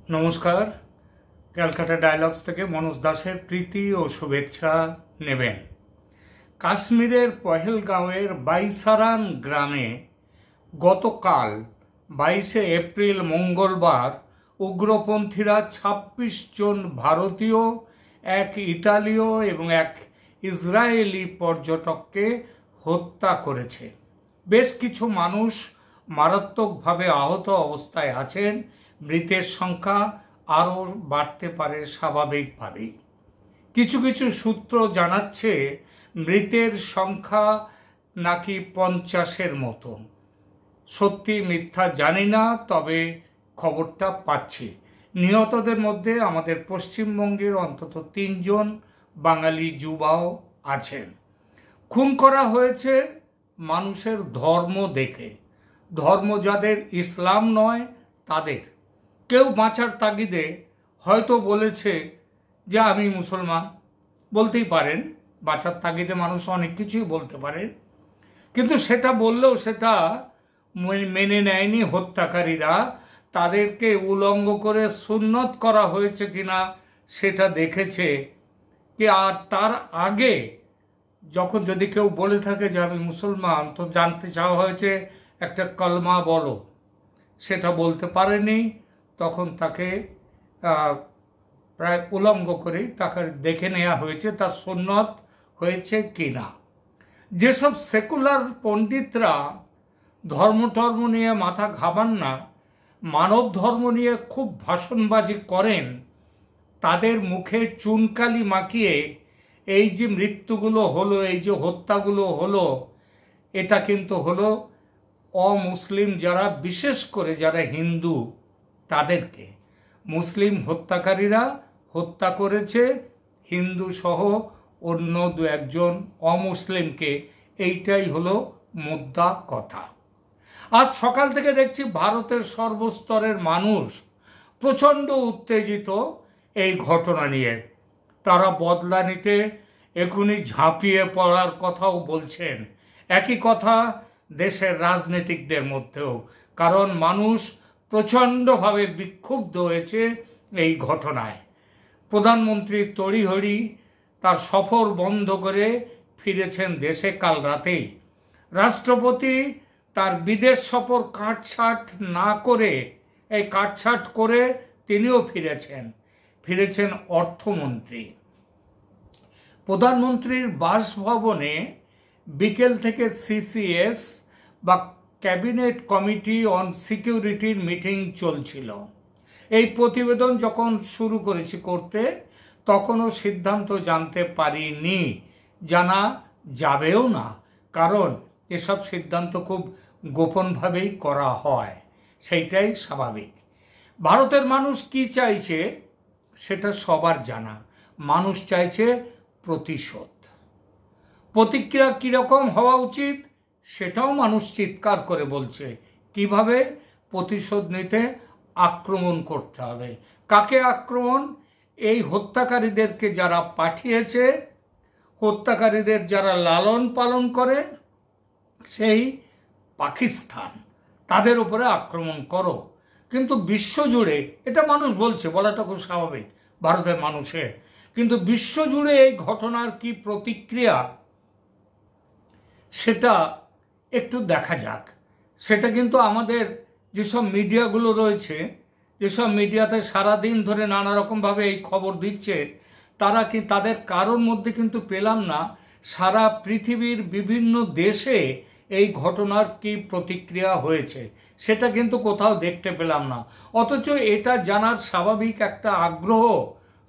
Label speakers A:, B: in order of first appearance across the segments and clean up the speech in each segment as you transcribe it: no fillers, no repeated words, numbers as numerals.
A: নমস্কার। ক্যালকাটা ডায়ালগস থেকে মনোজ দাসের প্রীতি ও শুভেচ্ছা নেবেন। কাশ্মীরের পহেলগাঁওয়ের বাইসারান গ্রামে গতকাল 22শে এপ্রিল মঙ্গলবার উগ্রপন্থীরা 26 জন ভারতীয়, এক ইতালীয় এবং এক ইসরায়েলি পর্যটককে হত্যা করেছে। বেশ কিছু মানুষ মারাত্মকভাবে আহত অবস্থায় আছেন। মৃতের সংখ্যা আরও বাড়তে পারে স্বাভাবিকভাবেই। কিছু কিছু সূত্র জানাচ্ছে মৃতের সংখ্যা নাকি 50-এর মতো। সত্যি মিথ্যা জানি না, তবে খবরটা পাচ্ছি। নিহতদের মধ্যে আমাদের পশ্চিমবঙ্গের অন্তত 3 জন বাঙালি যুবাও আছেন। খুন করা হয়েছে মানুষের ধর্ম দেখে। ধর্ম যাদের ইসলাম নয় তাদের। কেউ বাঁচার তাগিদে হয়তো বলেছে যে আমি মুসলমান, বলতেই পারেন। বাঁচার তাগিদে মানুষ অনেক কিছুই বলতে পারে, কিন্তু সেটা বললেও সেটা মেনে নেয়নি হত্যাকারীরা। তাদেরকে উলঙ্গ করে সুন্নত করা হয়েছে কিনা সেটা দেখেছে কি। আর তার আগে যখন যদি কেউ বলে থাকে যে আমি মুসলমান, তো জানতে চাওয়া হয়েছে একটা কলমা বলো, সেটা বলতে পারেনি। তখন তাকে প্রায় উলঙ্গ করেই তাকে দেখে নেওয়া হয়েছে তার সুন্নত হয়েছে কিনা। যেসব সেকুলার পণ্ডিতরা ধর্ম নিয়ে মাথা ঘামান না, মানব ধর্ম নিয়ে খুব ভাষণবাজি করেন, তাদের মুখে চুনকালি মাখিয়ে এই যে মৃত্যুগুলো হলো, এই যে হত্যাগুলো হলো, এটা কিন্তু হলো অমুসলিম যারা, বিশেষ করে যারা হিন্দু তাদেরকে। মুসলিম হত্যাকারীরা হত্যা করেছে হিন্দু সহ অন্য 2-1 অমুসলিমকে। এইটাই হলো মুদ্রা কথা। আজ সকাল থেকে দেখছি ভারতের সর্বস্তরের মানুষ প্রচণ্ড উত্তেজিত এই ঘটনা নিয়ে। তারা বদলা নিতে এখনই ঝাঁপিয়ে পড়ার কথাও বলছেন। একই কথা দেশের রাজনীতিকদের মধ্যেও, কারণ মানুষ প্রচণ্ডভাবে বিক্ষুব্ধ হয়েছে এই ঘটনায়। প্রধানমন্ত্রী তড়িঘড়ি তার সফর বন্ধ করে ফিরেছেন দেশে কাল রাতেই। রাষ্ট্রপতি তার বিদেশ সফর কাটছাট না করে, এই কাটছাট করে তিনিও ফিরেছেন অর্থমন্ত্রী। প্রধানমন্ত্রীর বাসভবনে বিকেল থেকে সিসিএস বা ক্যাবিনেট কমিটি অন সিকিউরিটির মিটিং চলছিল। এই প্রতিবেদন যখন শুরু করেছি করতে, তখনও সিদ্ধান্ত জানতে পারিনি, জানা যাবেও না, কারণ এসব সিদ্ধান্ত খুব গোপনভাবেই করা হয়। সেইটাই স্বাভাবিক। ভারতের মানুষ কি চাইছে সেটা সবার জানা। মানুষ চাইছে প্রতিশোধ। প্রতিক্রিয়া কিরকম হওয়া উচিত সেটাও মানুষ চিৎকার করে বলছে। কিভাবে প্রতিশোধ নিতে? আক্রমণ করতে হবে। কাকে আক্রমণ? এই হত্যাকারীদেরকে যারা পাঠিয়েছে, হত্যাকারীদের যারা লালন পালন করে, সেই পাকিস্তান, তাদের উপরে আক্রমণ করো। কিন্তু বিশ্বজুড়ে এটা মানুষ বলছে, বলাটা খুব স্বাভাবিক ভারতের মানুষের, কিন্তু বিশ্বজুড়ে এই ঘটনার কি প্রতিক্রিয়া সেটা একটু দেখা যাক। সেটা কিন্তু আমাদের যেসব মিডিয়াগুলো রয়েছে, যেসব মিডিয়াতে সারাদিন ধরে নানা রকমভাবে এই খবর দিচ্ছে, তারা কি তাদের কারোর মধ্যে কিন্তু পেলাম না সারা পৃথিবীর বিভিন্ন দেশে এই ঘটনার কি প্রতিক্রিয়া হয়েছে, সেটা কিন্তু কোথাও দেখতে পেলাম না। অথচ এটা জানার স্বাভাবিক একটা আগ্রহ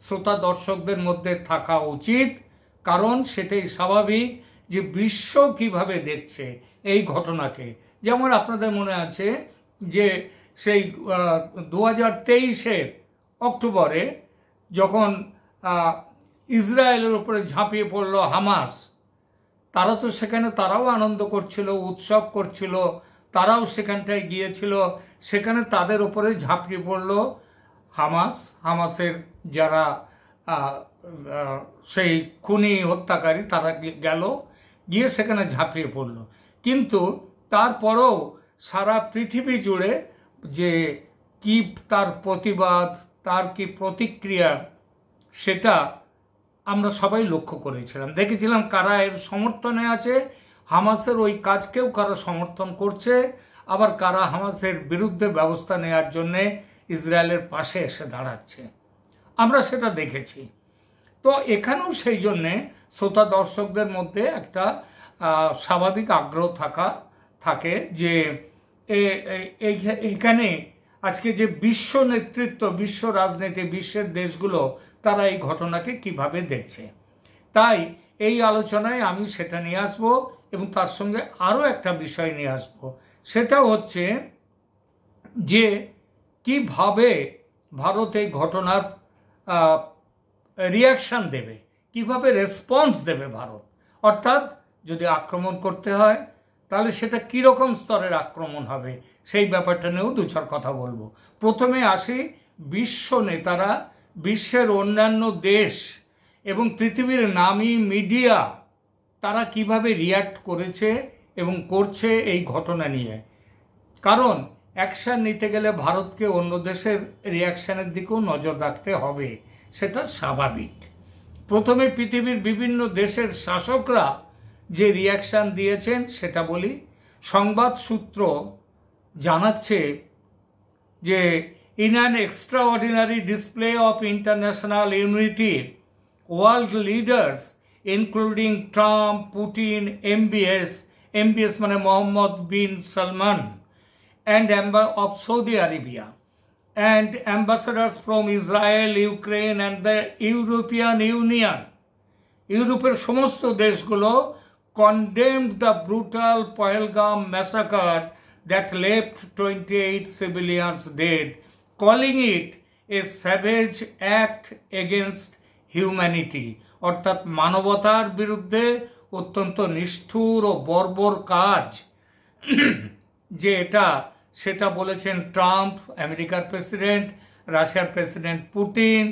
A: শ্রোতা দর্শকদের মধ্যে থাকা উচিত, কারণ সেটাই স্বাভাবিক যে বিশ্ব কিভাবে দেখছে এই ঘটনাকে। যেমন আপনাদের মনে আছে যে সেই 2023-এর অক্টোবরে যখন ইসরায়েলের উপরে ঝাঁপিয়ে পড়ল হামাস, তারা তো সেখানে তারাও আনন্দ করছিল, উৎসব করছিল, তারাও সেখানটায় গিয়েছিল। সেখানে তাদের উপরে ঝাঁপিয়ে পড়ল হামাসের যারা সেই খুনি হত্যাকারী, তারা গিয়ে সেখানে ঝাঁপিয়ে পড়ল। কিন্তু তারপরেও সারা পৃথিবী জুড়ে যে কি তার প্রতিবাদ, তার কি প্রতিক্রিয়া সেটা আমরা সবাই লক্ষ্য করেছিলাম, দেখেছিলাম কারা এর সমর্থনে আছে, হামাসের ওই কাজকেও কারা সমর্থন করছে, আবার কারা হামাসের বিরুদ্ধে ব্যবস্থা নেওয়ার জন্যে ইসরায়েলের পাশে এসে দাঁড়াচ্ছে, আমরা সেটা দেখেছি। তো এখানেও সেই জন্যে শ্রোতা দর্শকদের মধ্যে একটা স্বাভাবিক আগ্রহ থাকে যে এখানে আজকে যে বিশ্ব নেতৃত্ব, বিশ্ব রাজনীতি, বিশ্বের দেশগুলো তারা এই ঘটনাকে কিভাবে দেখছে। তাই এই আলোচনায় আমি সেটা নিয়ে আসব এবং তার সঙ্গে আরও একটা বিষয় নিয়ে আসব, সেটা হচ্ছে যে কিভাবে ভারত এই ঘটনার রিয়াকশান দেবে, কিভাবে রেসপন্স দেবে ভারত। অর্থাৎ যদি আক্রমণ করতে হয় তাহলে সেটা কীরকম স্তরের আক্রমণ হবে সেই ব্যাপারটা নিয়েও দু চার কথা বলবো। প্রথমে আসি বিশ্ব নেতারা, বিশ্বের অন্যান্য দেশ এবং পৃথিবীর নামী মিডিয়া তারা কিভাবে রিয়্যাক্ট করেছে এবং করছে এই ঘটনা নিয়ে। কারণ অ্যাকশান নিতে গেলে ভারতকে অন্য দেশের রিয়াকশানের দিকেও নজর রাখতে হবে, সেটা স্বাভাবিক। প্রথমে পৃথিবীর বিভিন্ন দেশের শাসকরা যে রিয়াকশান দিয়েছেন সেটা বলি। সংবাদ সূত্র জানাচ্ছে যে in an extraordinary display of international unity, world leaders including Trump, Putin, MBS মানে Mohammed bin Salman and of Saudi Arabia, and ambassadors from Israel, Ukraine and the European Union, ইউরোপের সমস্ত দেশগুলো condemned the brutal Pahalgam massacre that left 28 civilians dead, calling it a savage act against humanity, অর্থাৎ মানবতার বিরুদ্ধে অত্যন্ত নিষ্ঠুর ও বর্বর কাজ যে এটা, সেটা বলেছেন ট্রাম্প আমেরিকার প্রেসিডেন্ট, রাশিয়ার প্রেসিডেন্ট পুতিন,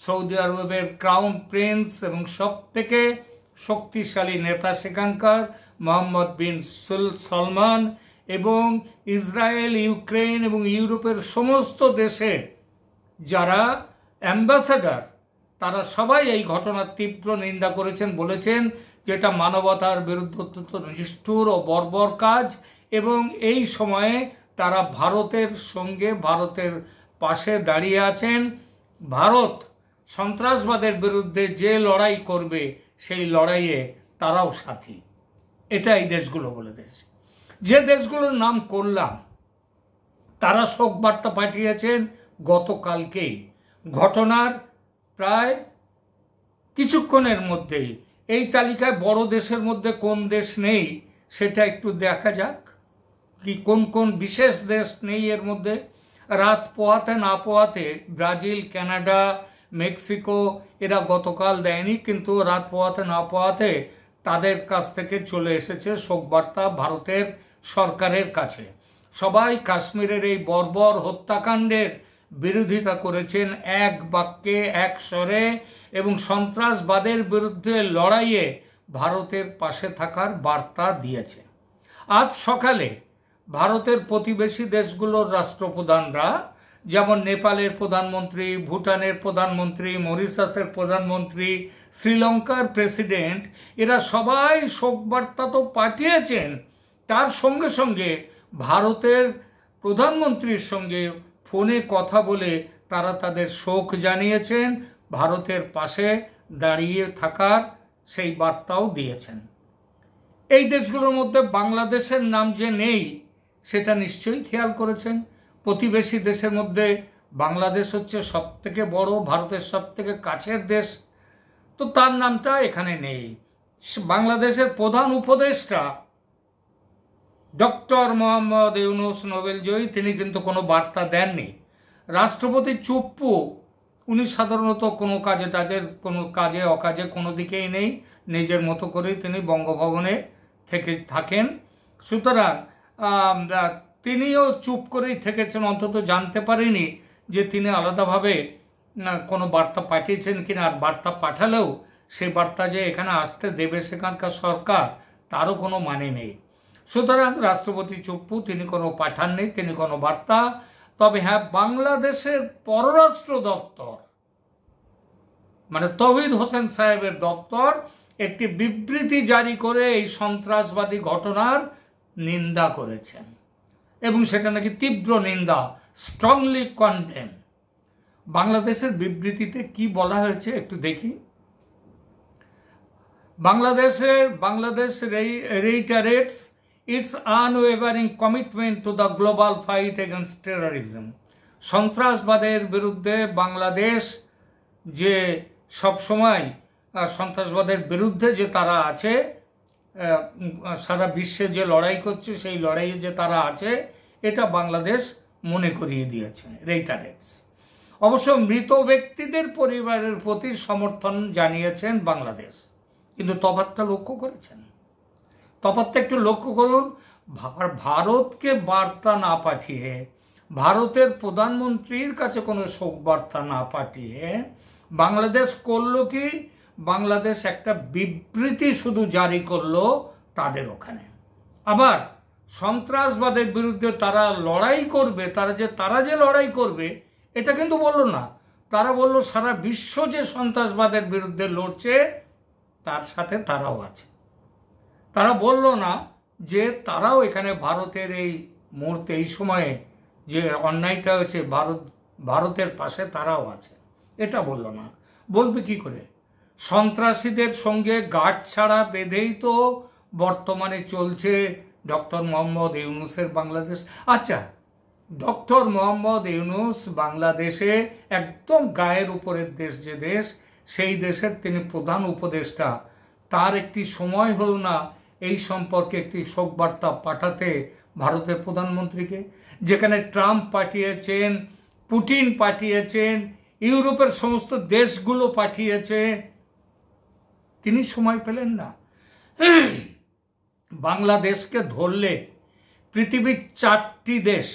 A: সৌদি আরবের ক্রাউন প্রিন্স এবং সব থেকে শক্তিশালী নেতা সেখানকার মোহাম্মদ বিন সলমান, এবং ইসরায়েল, ইউক্রেন এবং ইউরোপের সমস্ত দেশের যারা অ্যাম্বাসাডার তারা সবাই এই ঘটনার তীব্র নিন্দা করেছেন, বলেছেন যেটা মানবতার বিরুদ্ধে অত্যন্ত নিষ্ঠুর ও বর্বর কাজ, এবং এই সময়ে তারা ভারতের সঙ্গে, ভারতের পাশে দাঁড়িয়ে আছেন। ভারত সন্ত্রাসবাদের বিরুদ্ধে যে লড়াই করবে সেই লড়াইয়ে তারাও সাথী। এটা এই দেশগুলো বলে দিয়েছে। যে দেশগুলোর নাম করলাম তারা শোক বার্তা পাঠিয়েছেন গতকালকেই, ঘটনার প্রায় কিছুক্ষণের মধ্যেই। এই তালিকায় বড় দেশের মধ্যে কোন দেশ নেই সেটা একটু দেখা যাক, কি কোন কোন বিশেষ দেশ নেই এর মধ্যে। রাত পোহাতে না পোহাতে ব্রাজিল, কানাডা, মেক্সিকো এরা গতকাল দেয়নি, কিন্তু রাত পোহাতে না পোহাতে তাদের কাছ থেকে চলে এসেছে শোকবার্তা ভারতের সরকারের কাছে। সবাই কাশ্মীরের এই বর্বর হত্যাকাণ্ডের বিরোধিতা করেছেন এক বাক্যে, এক স্বরে, এবং সন্ত্রাসবাদের বিরুদ্ধে লড়াইয়ে ভারতের পাশে থাকার বার্তা দিয়েছে। আজ সকালে ভারতের প্রতিবেশী দেশগুলোর রাষ্ট্রপ্রধানরা, যেমন নেপালের প্রধানমন্ত্রী, ভুটানের প্রধানমন্ত্রী, মরিশাসের প্রধানমন্ত্রী, শ্রীলঙ্কার প্রেসিডেন্ট, এরা সবাই শোকবার্তা তো পাঠিয়েছেন, তার সঙ্গে সঙ্গে ভারতের প্রধানমন্ত্রীর সঙ্গে ফোনে কথা বলে তারা তাদের শোক জানিয়েছেন, ভারতের পাশে দাঁড়িয়ে থাকার সেই বার্তাও দিয়েছেন। এই দেশগুলোর মধ্যে বাংলাদেশের নাম যে নেই সেটা নিশ্চয়ই খেয়াল করেছেন। প্রতিবেশী দেশের মধ্যে বাংলাদেশ হচ্ছে সব থেকে বড়, ভারতের সব থেকে কাছের দেশ, তো তার নামটা এখানে নেই। বাংলাদেশের প্রধান উপদেষ্টা ডক্টর মোহাম্মদ ইউনুস নোবেলজয়ী, তিনি কিন্তু কোনো বার্তা দেননি। রাষ্ট্রপতি চুপ্পু, উনি সাধারণত কোনো কাজে অকাজে কোনো দিকেই নেই, নিজের মতো করেই তিনি বঙ্গভবনে থেকে থাকেন। সুতরাং তিনিও চুপ করেই থেকেছেন, অন্তত জানতে পারেনি যে তিনি আলাদাভাবে কোনো বার্তা পাঠিয়েছেন কিনা। আর বার্তা পাঠালেও সেই বার্তা যে এখানে আসতে দেবে সেখানকার সরকার, তারও কোনো মানে নেই। সুতরাং রাষ্ট্রপতি চুপ্পু, তিনি কোনো পাঠাননি, তিনি কোনো বার্তা। তবে হ্যাঁ, বাংলাদেশের পররাষ্ট্র দপ্তর মানে তৌহিদ হোসেন সাহেবের দপ্তর একটি বিবৃতি জারি করে এই সন্ত্রাসবাদী ঘটনার নিন্দা করেছেন এবং সেটা নাকি তীব্র নিন্দা, স্ট্রংলি কন্ডেম। বাংলাদেশের বিবৃতিতে কি বলা হয়েছে একটু দেখি। Bangladesh reiterates its unwavering commitment to the global fight against terrorism. সন্ত্রাসবাদের বিরুদ্ধে বাংলাদেশ যে সবসময় সন্ত্রাসবাদের বিরুদ্ধে যে তারা আছে, সারা বিশ্বে যে লড়াই করছে সেই লড়াইয়ে যে তারা আছে, এটা বাংলাদেশ মনে করিয়ে দিয়েছে, রেইটারেটস। অবশ্য মৃত ব্যক্তিদের পরিবারের প্রতি সমর্থন জানিয়েছেন বাংলাদেশ। কিন্তু তফাৎটা লক্ষ্য করেছেন? তফাৎটা একটু লক্ষ্য করুন। ভারতকে বার্তা না পাঠিয়ে, ভারতের প্রধানমন্ত্রীর কাছে কোনো শোক বার্তা না পাঠিয়ে বাংলাদেশ করল কি? বাংলাদেশ একটা বিবৃতি শুধু জারি করলো তাদের ওখানে। আবার সন্ত্রাসবাদের বিরুদ্ধে তারা লড়াই করবে, তারা যে লড়াই করবে এটা কিন্তু বললো না। তারা বলল সারা বিশ্ব যে সন্ত্রাসবাদের বিরুদ্ধে লড়ছে তার সাথে তারাও আছে। তারা বলল না যে তারাও এখানে ভারতের এই মুহূর্তে, এই সময়ে যে অন্যায়টা হয়েছে, ভারতের পাশে তারাও আছে, এটা বলল না। বলবে কি করে? সন্ত্রাসীদের সঙ্গে গাঁটছাড়া বেঁধেই তো বর্তমানে চলছে ডক্টর মোহাম্মদ ইউনূসের বাংলাদেশ। আচ্ছা, ডক্টর মোহাম্মদ ইউনূস বাংলাদেশে একদম গায়ের উপরের দেশ, যে দেশ, সেই দেশের তিনি প্রধান উপদেষ্টা। তার একটি সময় হলো না এই সম্পর্কে একটি শোকবার্তা পাঠাতে ভারতের প্রধানমন্ত্রীকে? যেখানে ট্রাম্প পাঠিয়েছেন, পুতিন পাঠিয়েছেন, ইউরোপের সমস্ত দেশগুলো পাঠিয়েছে, তিনি সময় পেলেন না। বাংলাদেশকে ধরলে পৃথিবীর 4টি দেশ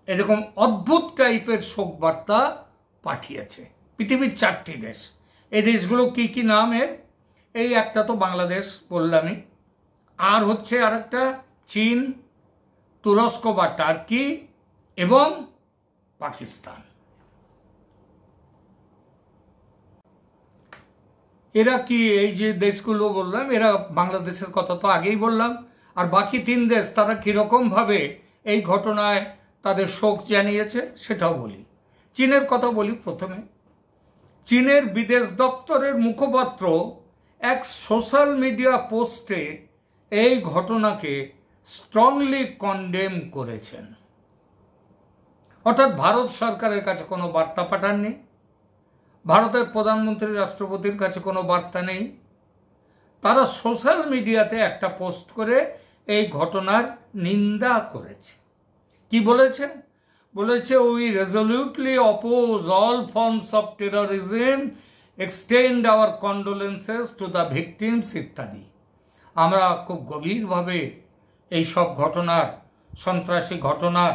A: এরকম অদ্ভুত টাইপের শোকবার্তা পাঠিয়েছে, পৃথিবীর 4টি দেশ। এই দেশগুলো কি কি নামের? এই একটা তো বাংলাদেশ বললামই, আর হচ্ছে আরেকটা চীন, তুরস্ক বা টার্কি এবং পাকিস্তান। এরা কি, এই যে দেশগুলো বললাম, এরা বাংলাদেশের কথা তো আগেই বললাম। আর বাকি 3 দেশ তারা কিরকম ভাবে এই ঘটনায় তাদের শোক জানিয়েছে সেটাও বলি। চীনের কথা বলি প্রথমে। চীনের বিদেশ দপ্তরের মুখপাত্র এক সোশ্যাল মিডিয়া পোস্টে এই ঘটনাকে স্ট্রংলি কন্ডেম করেছেন। অর্থাৎ ভারত সরকারের কাছে কোনো বার্তা পাঠাননি, ভারতের প্রধানমন্ত্রী রাষ্ট্রপতির কাছে কোনো বার্তা নেই। তারা সোশ্যাল মিডিয়াতে একটা পোস্ট করে এই ঘটনার নিন্দা করেছে। কি বলেছে? বলেছে, we resolutely oppose all forms of terrorism, extend our condolences to the victims ইত্যাদি। আমরা খুব গভীরভাবে এই সব ঘটনার, সন্ত্রাসী ঘটনার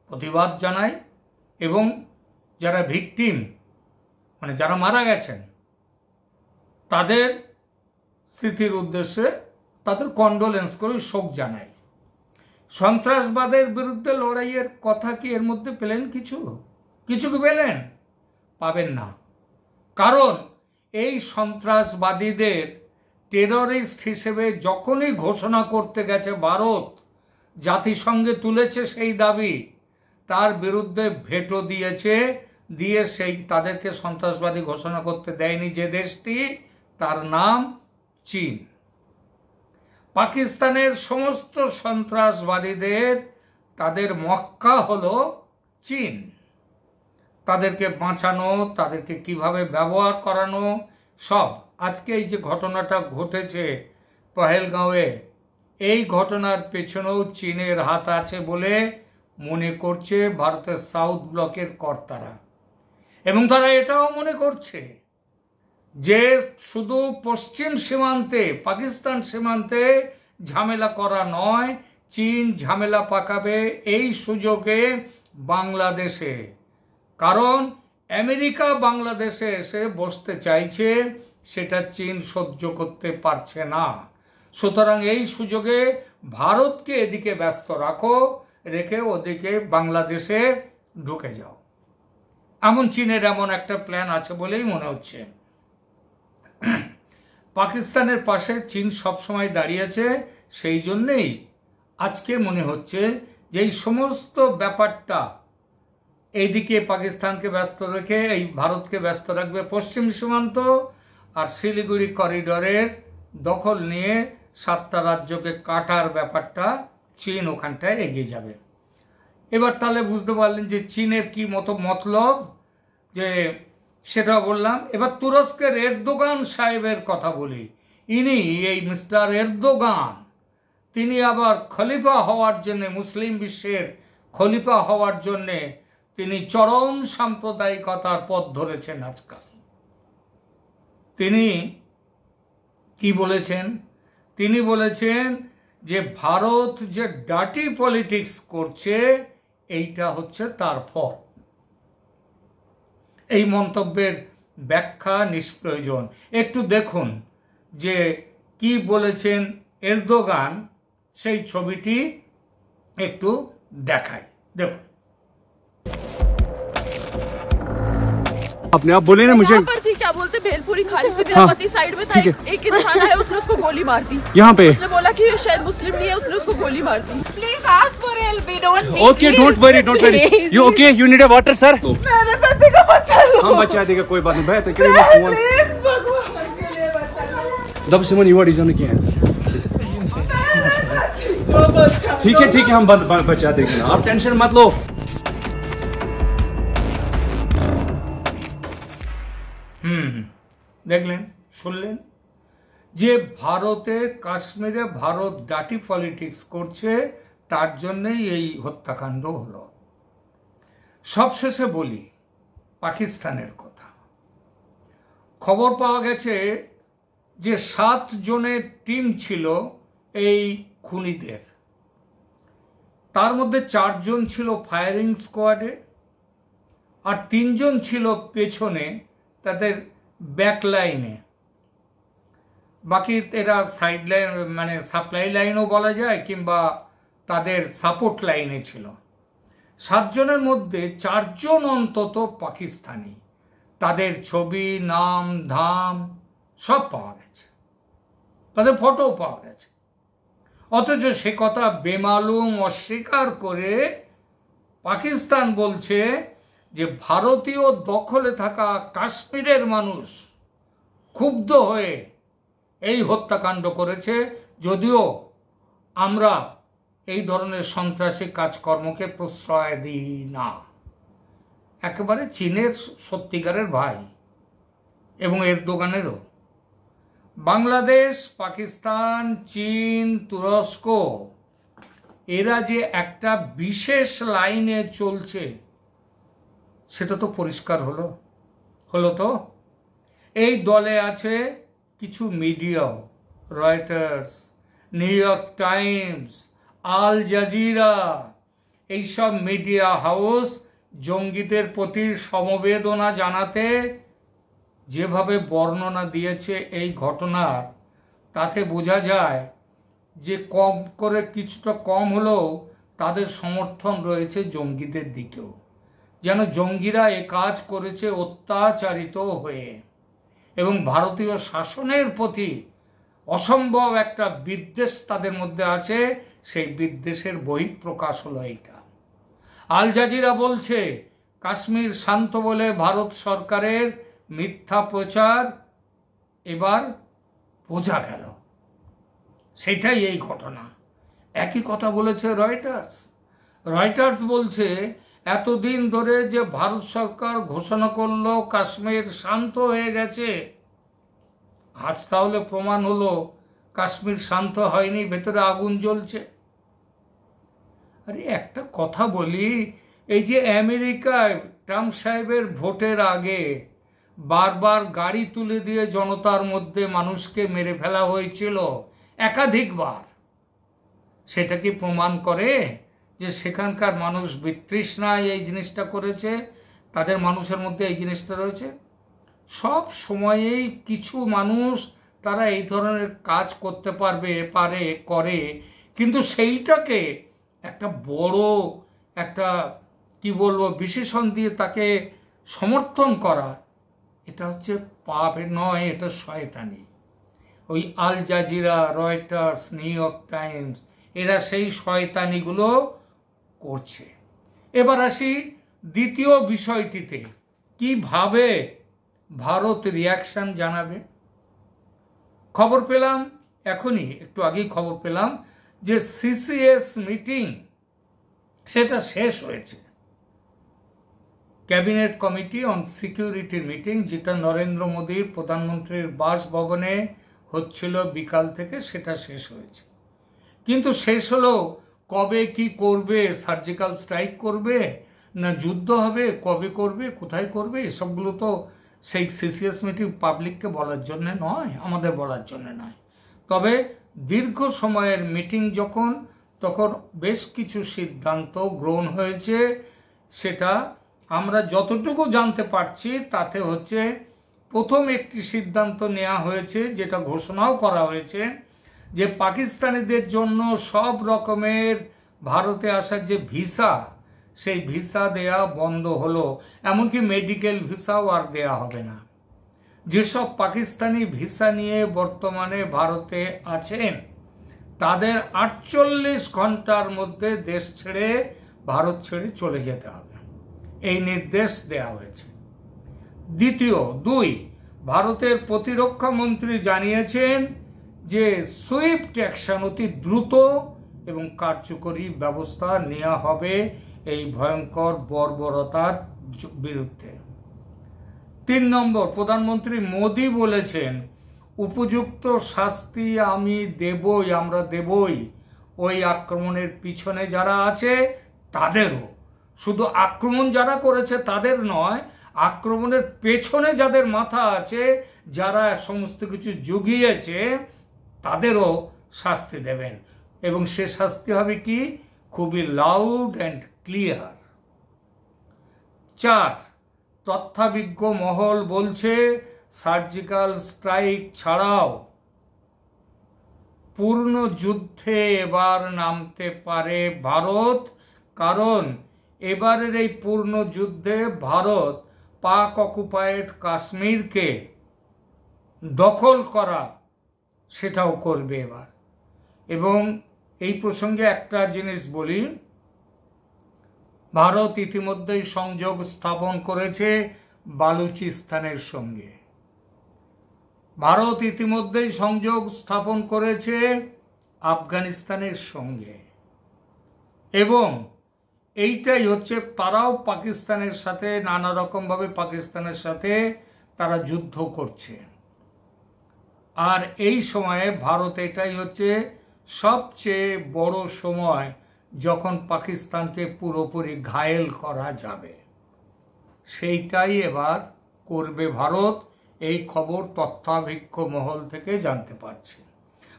A: প্রতিবাদ জানাই এবং যারা ভিকটিম মানে যারা মারা গেছেন তাদের স্মৃতির উদ্দেশ্যে তাদের কন্ডোলেন্স করে শোক জানাই। সন্ত্রাসবাদের বিরুদ্ধে লড়াইয়ের কথা কি এর মধ্যে পেলেন? কিছু কি পেলেন? পাবেন না। কারণ এই সন্ত্রাসবাদীদের টেররিস্ট হিসেবে যখনই ঘোষণা করতে গেছে ভারত, জাতিসংঘে তুলেছে সেই দাবি, তার বিরুদ্ধে ভেটো দিয়েছে, দিয়ে সেই তাদেরকে সন্ত্রাসবাদী ঘোষণা করতে দেয়নি যে দেশটি, তার নাম চীন। পাকিস্তানের সমস্ত সন্ত্রাসবাদীদের তাদের মক্কা হলো চীন। তাদেরকে বাঁচানো, তাদেরকে কিভাবে ব্যবহার করানো, সব। আজকে এই যে ঘটনাটা ঘটেছে পহেলগাঁওয়ে, এই ঘটনার পেছনেও চীনের হাত আছে বলে মনে করছে ভারতের সাউথ ব্লকের কর্তারা। এবং তারা এটাও মনে করছে যে শুধু পশ্চিম সীমান্তে, পাকিস্তান সীমান্তে ঝামেলা করা নয়, চীন ঝামেলা পাকাবে এই সুযোগে বাংলাদেশে। কারণ আমেরিকা বাংলাদেশে এসে বসতে চাইছে, সেটা চীন সহ্য করতে পারছে না। সুতরাং এই সুযোগে ভারতকে এদিকে ব্যস্ত রাখো, রেখে ওদিকে বাংলাদেশে ঢুকে যাও। এমন চীনের এমন একটা প্ল্যান আছে বলেই মনে হচ্ছে। পাকিস্তানের পাশে চীন সবসময় দাঁড়িয়েছে, সেই জন্যেই আজকে মনে হচ্ছে যে এই সমস্ত ব্যাপারটা এইদিকে পাকিস্তানকে ব্যস্ত রেখে এই ভারতকে ব্যস্ত রাখবে পশ্চিম সীমান্ত, আর শিলিগুড়ি করিডোরের দখল নিয়ে 7টা রাজ্যকে কাটার ব্যাপারটা চীন ওখানটায় এগিয়ে যাবে। এবার তাহলে বুঝতে পারলেন যে চীনের কি মতলব, যে সেটা বললাম। এবার তুরস্কের এরদোগান সাহেবের কথা বলি। ইনি এই মিস্টার এরদোগান, তিনি আবার খলিফা হওয়ার জন্যে, মুসলিম বিশ্বের খলিফা হওয়ার জন্যে তিনি চরম সাম্প্রদায়িকতার পথ ধরেছেন আজকাল। তিনি কি বলেছেন? তিনি বলেছেন যে ভারত যে ডার্টি পলিটিক্স করছে এইটা হচ্ছে তার ফল। এই মন্তব্যের ব্যাখ্যা নিষ্প্রয়োজন। একটু দেখুন যে কি বলেছেন এরদোগান, সেই ছবিটি একটু দেখাই, দেখুন।
B: अपने आप बोले ना मुझे।
C: पर थी, क्या बोलते भेलपुरी खारिज से मेरा पति साइड में था, एक इंसान आया उसने उसको गोली मार दी।
B: यहाँ पे
C: उसने बोला कि ये शायद मुस्लिम नहीं है, उसने उसको गोली मार दी।
D: Please ask for help. We don't need.
B: Okay don't worry you okay you need a water sir.
C: मेरे पति का बच्चा लो।
B: हम बचा देगा, कोई बात नहीं भाई। तो प्लीज
C: भगवान के लिए बच्चा लो।
B: दब सिमन यू रीजन क्या है? ठीक है हम बचा देंगे, आप टेंशन मत लो।
A: দেখলেন, শুনলেন যে ভারতে কাশ্মীরে ভারত ডার্টি পলিটিক্স করছে, তার জন্যই এই হত্যাকাণ্ড হলো। সবশেষে বলি পাকিস্তানের কথা। খবর পাওয়া গেছে যে 7 জনের টিম ছিল এই খুনিদের, তার মধ্যে 4 জন ছিল ফায়ারিং স্কোয়াডে, আর 3 জন ছিল পেছনে তাদের ব্যাক লাইনে। বাকি এরা সাইড লাইন মানে সাপ্লাই লাইনও বলা যায়, কিংবা তাদের সাপোর্ট লাইনে ছিল। 7 জনের মধ্যে 4 জন অন্তত পাকিস্তানি, তাদের ছবি, নাম, ধাম সব পাওয়া গেছে, তাদের ফটোও পাওয়া গেছে। অথচ সে কথা বেমালুম অস্বীকার করে পাকিস্তান বলছে যে ভারতীয় দখলে থাকা কাশ্মীরের মানুষ ক্ষুব্ধ হয়ে এই হত্যাকাণ্ড করেছে, যদিও আমরা এই ধরনের সন্ত্রাসী কাজকর্মকে প্রশ্রয় দিই না। একেবারে চীনের সত্যিকারের ভাই, এবং এরদোগানেরও। বাংলাদেশ, পাকিস্তান, চীন, তুরস্ক এরা যে একটা বিশেষ লাইনে চলছে সেটা তো পরিষ্কার হলো তো। এই দলে আছে কিছু মিডিয়াও, Reuters, new York Times, Al Jazeera, এইসব মিডিয়া হাউস জঙ্গিদের প্রতি সমবেদনা জানাতে যেভাবে বর্ণনা দিয়েছে এই ঘটনার, তাতে বোঝা যায় যে কম করে কিছুটা কম হলেও তাদের সমর্থন রয়েছে জঙ্গিদের দিকেও, যেন জঙ্গিরা এ কাজ করেছে অত্যাচারিত হয়ে, এবং ভারতীয় শাসনের প্রতি অসম্ভব একটা বিদ্বেষ তাদের মধ্যে আছে। সেই বিদ্বেষের বহিঃপ্রকাশ হলো এইটা। আল জাজিরা বলছে কাশ্মীর শান্ত বলে ভারত সরকারের মিথ্যা প্রচার এবার বোঝা গেল, সেটাই এই ঘটনা। একই কথা বলেছে রয়টার্স বলছে এতদিন ধরে যে ভারত সরকার ঘোষণা করলো কাশ্মীর শান্ত হয়ে গেছে, আজ তাহলে প্রমাণ হলো কাশ্মীর শান্ত হয়নি, ভেতরে আগুন জ্বলছে। আরে একটা কথা বলি, এই যে আমেরিকায় ট্রাম্প সাহেবের ভোটের আগে বারবার গাড়ি তুলে দিয়ে জনতার মধ্যে মানুষকে মেরে ফেলা হয়েছিল একাধিকবার, সেটা কি প্রমাণ করে যে সেখানকার মানুষ বিতৃষ্ণায় এই জিনিসটা করেছে, তাদের মানুষের মধ্যে এই জিনিসটা রয়েছে? সব সময়েই কিছু মানুষ তারা এই ধরনের কাজ করতে করে, কিন্তু সেইটাকে একটা বড় একটা কি বলবো বিশেষণ দিয়ে তাকে সমর্থন করা, এটা হচ্ছে পাপ নয়, এটা শয়তানি। ওই Al Jazeera, Reuters, new York Times, এরা সেই শয়তানিগুলো করছে। এবার আসি দ্বিতীয় বিষয়টিতে, কিভাবে ভারত রিয়াকশন জানাবে। খবর পেলাম এখনই, একটু আগেই খবর পেলাম যে সিসিএস মিটিং সেটা শেষ হয়েছে, ক্যাবিনেট কমিটি অন সিকিউরিটির মিটিং, যেটা নরেন্দ্র মোদীর প্রধানমন্ত্রীর বাসভবনে হচ্ছিল বিকাল থেকে, সেটা শেষ হয়েছে। কিন্তু শেষ হলো, কবে কি করবে, সার্জিক্যাল স্ট্রাইক করবে না যুদ্ধ হবে, কবে করবে, কোথায় করবে, এসবগুলো তো সেই সিসিএস মিটিং পাবলিককে বলার জন্য নয়, আমাদের বলার জন্য নয়। তবে দীর্ঘ সময়ের মিটিং যখন, তখন বেশ কিছু সিদ্ধান্ত গ্রহণ হয়েছে। সেটা আমরা যতটুকু জানতে পারছি তাতে হচ্ছে, প্রথম একটি সিদ্ধান্ত নেওয়া হয়েছে, যেটা ঘোষণাও করা হয়েছে, যে পাকিস্তানিদের জন্য সব রকমের ভারতে আসার যে ভিসা, সেই ভিসা দেয়া বন্ধ হলো, এমনকি মেডিকেল ভিসাও আর দেয়া হবে না। যেসব পাকিস্তানি ভিসা নিয়ে বর্তমানে ভারতে আছেন, তাদের 48 ঘন্টার মধ্যে দেশ ছেড়ে, ভারত ছেড়ে চলে যেতে হবে, এই নির্দেশ দেয়া হয়েছে। দ্বিতীয়, 2, ভারতের প্রতিরক্ষা মন্ত্রী জানিয়েছেন যে সুইফট অ্যাকশন, অতি দ্রুত এবং কার্যকরী ব্যবস্থা নেওয়া হবে এই ভয়ঙ্কর বর্বরতার বিরুদ্ধে। 3 নম্বর, প্রধানমন্ত্রী মোদী বলেছেন উপযুক্ত শাস্তি আমরা দেবই ওই আক্রমণের পিছনে যারা আছে তাদেরও, শুধু আক্রমণ যারা করেছে তাদের নয়, আক্রমণের পেছনে যাদের মাথা আছে, যারা সমস্ত কিছু জুগিয়েছে, তাদেরও শাস্তি দেবেন। এবং সে শাস্তি হবে কি, খুবই লাউড অ্যান্ড ক্লিয়ার। 4, তথ্যবিজ্ঞ মহল বলছে সার্জিক্যাল স্ট্রাইক ছাড়াও পূর্ণ যুদ্ধে এবার নামতে পারে ভারত, কারণ এবারের এই পূর্ণ যুদ্ধে ভারত পাক অকুপায়েড কাশ্মীরকে দখল করা সেটাও করবে এবার। এবং এই প্রসঙ্গে একটা জিনিস বলি, ভারত ইতিমধ্যেই সংযোগ স্থাপন করেছে বালুচিস্তানের সঙ্গে, ভারত ইতিমধ্যেই সংযোগ স্থাপন করেছে আফগানিস্তানের সঙ্গে, এবং এইটাই হচ্ছে, তারাও পাকিস্তানের সাথে নানা রকমভাবে পাকিস্তানের সাথে তারা যুদ্ধ করছে। আর এই সময়ে ভারত, এটাই হচ্ছে সবচেয়ে বড় সময় যখন পাকিস্তানকে পুরোপুরি ঘায়েল করা যাবে, সেইটাই এবার করবে ভারত। এই খবর তথ্যভিজ্ঞ মহল থেকে জানতে পারছে।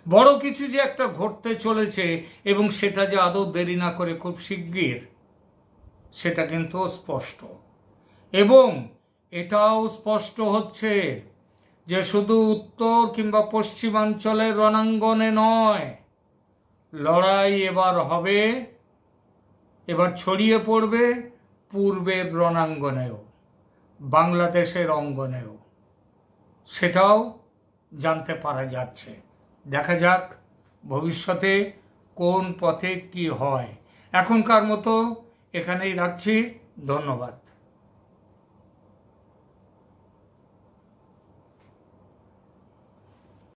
A: বড় কিছু যে একটা ঘটতে চলেছে, এবং সেটা যে আদৌ দেরি না করে খুব শিগগির, সেটা কিন্তু স্পষ্ট। এবং এটাও স্পষ্ট হচ্ছে যে শুধু উত্তর কিংবা পশ্চিমাঞ্চলের রণাঙ্গনে নয়, লড়াই এবার হবে, এবার ছড়িয়ে পড়বে পূর্বের রণাঙ্গনেও, বাংলাদেশের অঙ্গনেও, সেটাও জানতে পারা যাচ্ছে। দেখা যাক ভবিষ্যতে কোন পথে কি হয়। এখনকার মতো এখানেই রাখছি, ধন্যবাদ।